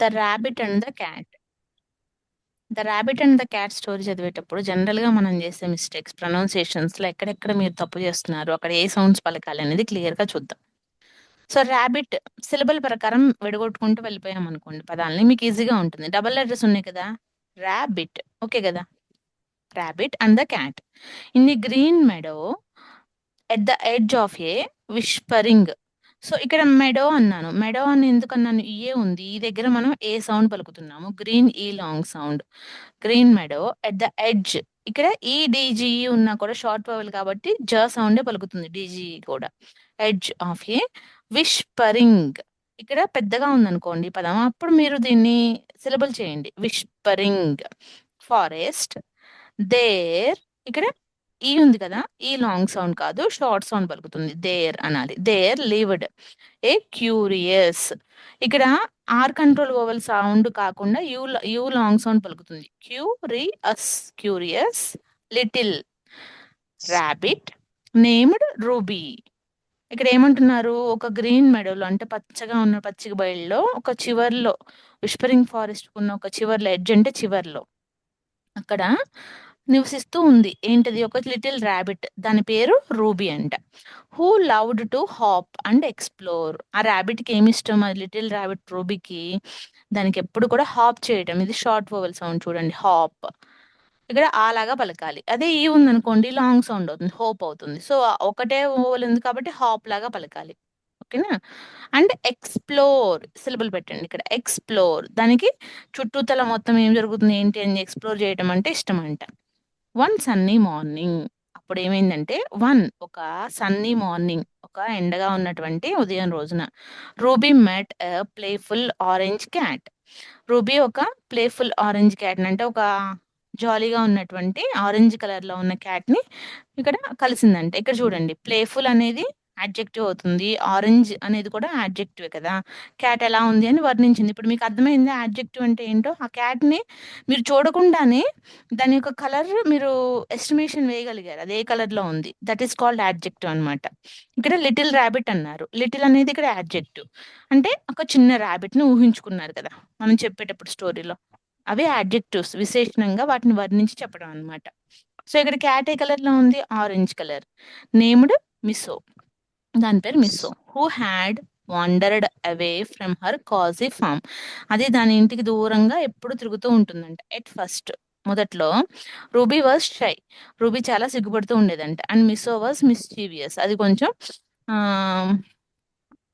The rabbit and the cat. The rabbit and the cat story చదివేటప్పుడు general గా మనం చేసే మిస్టేక్స్ ప్రొనౌన్సియేషన్స్ లో ఎక్కడెక్కడ మీరు తప్పు చేస్తున్నారు, అక్కడ ఏ సౌండ్స్ పలకాలి అనేది క్లియర్ గా చూద్దాం. సో ర్యాబిట్ సిలబల్ ప్రకారం విడగొట్టుకుంటూ వెళ్ళిపోయాం అనుకోండి పదాలని, మీకు ఈజీగా ఉంటుంది. డబల్ లెటర్స్ ఉన్నాయి కదా, ర్యాబిట్, ఓకే కదా. Rabbit and the cat in the green మెడో at the edge of A whispering. So ఇక్కడ మెడో అన్నాను. మెడో అని ఎందుకు అన్నాను? ఏ ఉంది, ఈ దగ్గర మనం ఏ సౌండ్ పలుకుతున్నాము, గ్రీన్ ఈ long sound. Green మెడో at the edge, ఇక్కడ ఈ డిజిఈ ఉన్నా కూడా షార్ట్ వవెల్ కాబట్టి జ సౌండే పలుకుతుంది, డిజిఈ కూడా. ఎడ్జ్ ఆఫ్ ఏ విష్పరింగ్, ఇక్కడ పెద్దగా ఉందనుకోండి పదం, అప్పుడు మీరు దీన్ని సిలబుల్ చేయండి, విష్పరింగ్. ఫారెస్ట్ దేర్, ఇక్కడ ఈ ఉంది కదా, ఈ లాంగ్ సౌండ్ కాదు, షార్ట్ సౌండ్ పలుకుతుంది, దేర్ అనాలి. దేర్ లివ్డ్ ఏ క్యూరియస్, ఇక్కడ ఆర్ కంట్రోల్ ఓవల్ సౌండ్ కాకుండా యూ యూ లాంగ్ సౌండ్ పలుకుతుంది, curious, curious little rabbit named ruby. ఇక్కడ ఏమంటున్నారు, ఒక గ్రీన్ మెడోలో అంటే పచ్చగా ఉన్న పచ్చిక బయలులో ఒక చివర్లో, విస్పరింగ్ ఫారెస్ట్ ఉన్న ఒక చివర్లో, ఎడ్జ్ అంటే చివర్లో, అక్కడ నివసిస్తూ ఉంది ఏంటిది, ఒక లిటిల్ ర్యాబిట్, దాని పేరు రూబీ అంట. Who loved to hop and explore, ఆ ర్యాబిట్ కి ఏమి ఇష్టం, ఆ లిటిల్ ర్యాబిట్ రూబీకి, దానికి ఎప్పుడు కూడా హాప్ చేయటం. ఇది షార్ట్ వోవెల్ సౌండ్ చూడండి, హాప్. ఇక్కడ ఆ లాగా పలకాలి. అదే ఈ ఉందనుకోండి లాంగ్ సౌండ్ అవుతుంది, హోప్ అవుతుంది. సో ఒకటే ఓవెల్ ఉంది కాబట్టి హాప్ లాగా పలకాలి, ఓకేనా. అండ్ ఎక్స్ప్లోర్ సిలబుల్ పెట్టండి ఇక్కడ, ఎక్స్ప్లోర్, దానికి చుట్టూతల మొత్తం ఏం జరుగుతుంది ఏంటి అని ఎక్స్ప్లోర్ చేయడం అంటే ఇష్టం అంట. వన్ సన్నీ మార్నింగ్, అప్పుడు ఏమైందంటే ఒక సన్నీ మార్నింగ్, ఒక ఎండగా ఉన్నటువంటి ఉదయం రోజున, రూబీ మెట్ ప్లేఫుల్ ఆరెంజ్ క్యాట్. రూబీ ఒక ప్లేఫుల్ ఆరెంజ్ క్యాట్ అంటే ఒక జాలీగా ఉన్నటువంటి ఆరెంజ్ కలర్ లో ఉన్న క్యాట్ ని ఇక్కడ కలిసిందంటే. ఇక్కడ చూడండి, ప్లేఫుల్ అనేది అడ్జెక్టివ్ అవుతుంది, ఆరెంజ్ అనేది కూడా అడ్జెక్టివ్ కదా. క్యాట్ ఎలా ఉంది అని వర్ణించింది. ఇప్పుడు మీకు అర్థమైంది అడ్జెక్టివ్ అంటే ఏంటో. ఆ క్యాట్ ని మీరు చూడకుండానే దాని యొక్క కలర్ మీరు ఎస్టిమేషన్ వేయగలిగారు, అది ఏ కలర్ లో ఉంది, దట్ ఈస్ కాల్డ్ అడ్జెక్టివ్ అన్నమాట. ఇక్కడ లిటిల్ ర్యాబిట్ అన్నారు, లిటిల్ అనేది ఇక్కడ అడ్జెక్టివ్, అంటే ఒక చిన్న ర్యాబిట్ ని ఊహించుకున్నారు కదా మనం చెప్పేటప్పుడు స్టోరీలో. అవే అడ్జెక్టివ్స్, విశేషణంగా వాటిని వర్ణించి చెప్పడం అన్నమాట. సో ఇక్కడ క్యాట్ ఏ కలర్ లో ఉంది, ఆరెంజ్ కలర్. నేమ్డ్ మిస్సో, దాని పేరు Misso. Who had wandered away from her cozy farm, అది దాని ఇంటికి దూరంగా ఎప్పుడు తిరుగుతూ ఉంటుందంట. ఎట్ ఫస్ట్, మొదట్లో రూబీ వాజ్ షై, రూబీ చాలా సిగ్గుపడుతూ ఉండేదంట. అండ్ మిస్సో వాజ్ మిస్చీవియస్, అది కొంచెం ఆ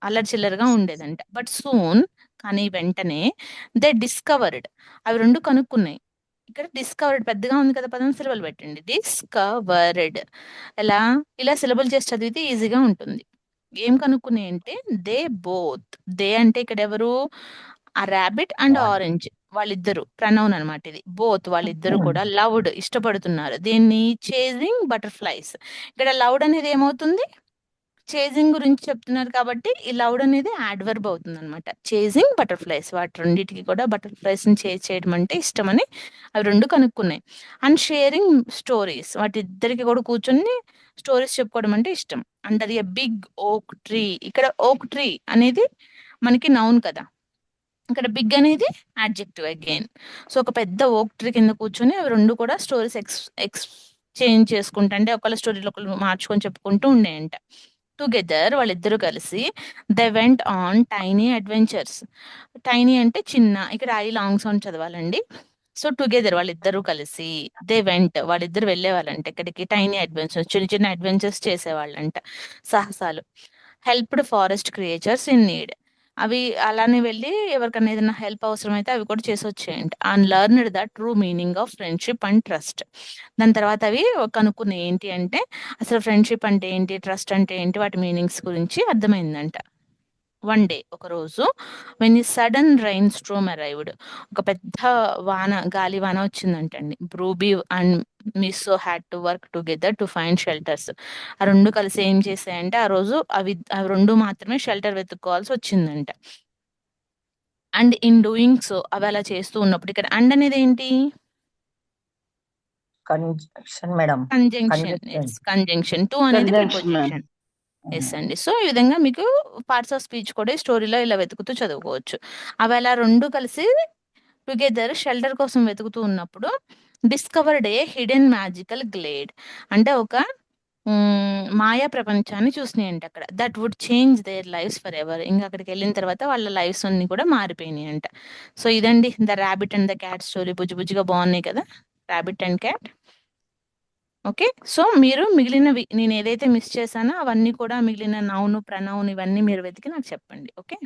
అల్లరి చిల్లరగా ఉండేదంట. బట్ సూన్, కానీ వెంటనే, దే డిస్కవర్డ్, అవి రెండు కనుక్కున్నాయి. ఇక్కడ డిస్కవర్డ్ పెద్దగా ఉంది కదా పదం, సిలబల్ పెట్టండి, డిస్కవర్డ్. ఎలా, ఇలా సిలబల్ చేసి చదివితే ఈజీగా ఉంటుంది. ఏం కనుక్కున్నాయి అంటే, దే బోత్, దే అంటే ఇక్కడ ఎవరు, ఆ ర్యాబిట్ అండ్ ఆరెంజ్, వాళ్ళిద్దరు ప్రనౌన్ అనమాట ఇది. బోత్ వాళ్ళిద్దరు కూడా లవ్డ్ ఇష్టపడుతున్నారు దేన్ని, చేజింగ్ బటర్ఫ్లైస్. ఇక్కడ లవ్డ్ అనేది ఏమవుతుంది, చేజింగ్ గురించి చెప్తున్నారు కాబట్టి ఈ లౌడ్ అనేది యాడ్వర్బ్ అవుతుంది అనమాట. చేజింగ్ బటర్ఫ్లైస్, వాటి రెండింటికి కూడా బటర్ఫ్లైస్ ని చేజ్ చేయడం అంటే ఇష్టమని అవి రెండు కనుక్కున్నాయి. అండ్ షేరింగ్ స్టోరీస్, వాటి ఇద్దరికి కూడా కూర్చొని స్టోరీస్ చెప్పుకోవడం అంటే ఇష్టం. అండ్ ఎ బిగ్ ఓక్ ట్రీ, ఇక్కడ ఓక్ ట్రీ అనేది మనకి నౌన్ కదా, ఇక్కడ బిగ్ అనేది యాడ్జెక్టివ్ అగైన్. సో ఒక పెద్ద ఓక్ ట్రీ కింద కూర్చొని అవి రెండు కూడా స్టోరీస్ ఎక్స్చేంజ్ చేసుకుంటా, అంటే ఒకళ్ళ స్టోరీలో ఒకళ్ళు మార్చుకొని చెప్పుకుంటూ ఉండేయంట. టుగెదర్, వాళ్ళిద్దరూ కలిసి, they went on tiny adventures. Tiny అంటే చిన్న, ఇక్కడ ఐ లాంగ్ సౌండ్ చదవాలండి. సో టుగెదర్ వాళ్ళిద్దరూ కలిసి, దే వెంట్ వాళ్ళిద్దరు వెళ్ళేవాళ్ళంట ఇక్కడికి, టైనీ అడ్వెంచర్స్ చిన్న చిన్న అడ్వెంచర్స్ చేసేవాళ్ళంట, సాహసాలు. Helped forest creatures in need, అవి అలానే వెళ్ళి ఎవరికైనా ఏదైనా హెల్ప్ అవసరమైతే అవి కూడా చేసి వచ్చేయండి. And learned the true meaning of friendship and trust, దాని తర్వాత అవి కనుక్కున్నాయి ఏంటి అంటే అసలు ఫ్రెండ్షిప్ అంటే ఏంటి, ట్రస్ట్ అంటే ఏంటి, వాటి మీనింగ్స్ గురించి అర్థమైందంట. వన్ డే, ఒక రోజు, వెన్ ఈ సడన్ రైన్ స్ట్రోమ్ అరైవ్డ్, ఒక పెద్ద వాన, గాలి వాన వచ్చిందంటండి. Ruby and Misso had to work together to find shelters, ఆ రెండు కలిసి ఏం చేశాయంటే ఆ రోజు అవి రెండు మాత్రమే షెల్టర్ వెతుక్కోవాల్సి వచ్చిందంట. అండ్ ఇన్ డూయింగ్ సో, అవి అలా చేస్తూ ఉన్నప్పుడు, ఇక్కడ అండ్ అనేది ఏంటి, conjunction madam. Conjunction. Conjunction. Conjunction. To అనేది కంజంక్షన్ మ్యామ్. ప్రిపోజిషన్. యెస్ ఆహా! అండి. సో, ఈ విధంగా మీకు పార్ట్స్ ఆఫ్ స్పీచ్ కూడా ఈ స్టోరీలో ఇలా వెతుకుతూ చదువుకోవచ్చు. అవలా 2 కలిసి టుగెదర్ షెల్టర్ కోసం వెతుకుతూ ఉన్నప్పుడు discovered a hidden magical glade. అంటే ఒక మాయా ప్రపంచాన్ని చూసినాయంట అక్కడ. That would change their lives forever. ఇంక అక్కడికెళ్ళిన తర్వాత వాళ్ళ లైఫ్స్ అన్నీ కూడా మారిపోయినాయంట. సో, ఇదండి 'the rabbit and the cat' story. బుజ్జి బుజ్జిగా బాగున్నాయి కదా! Rabbit and cat. Okay. So, మీరు మిగిలినవి నేనేదైతే మిస్ చేశానో అవన్నీ కూడా మిగిలిన నౌన్, ప్రనౌన్ ఇవన్నీ మీరు వెతికి నాకు చెప్పండి. ఓకే.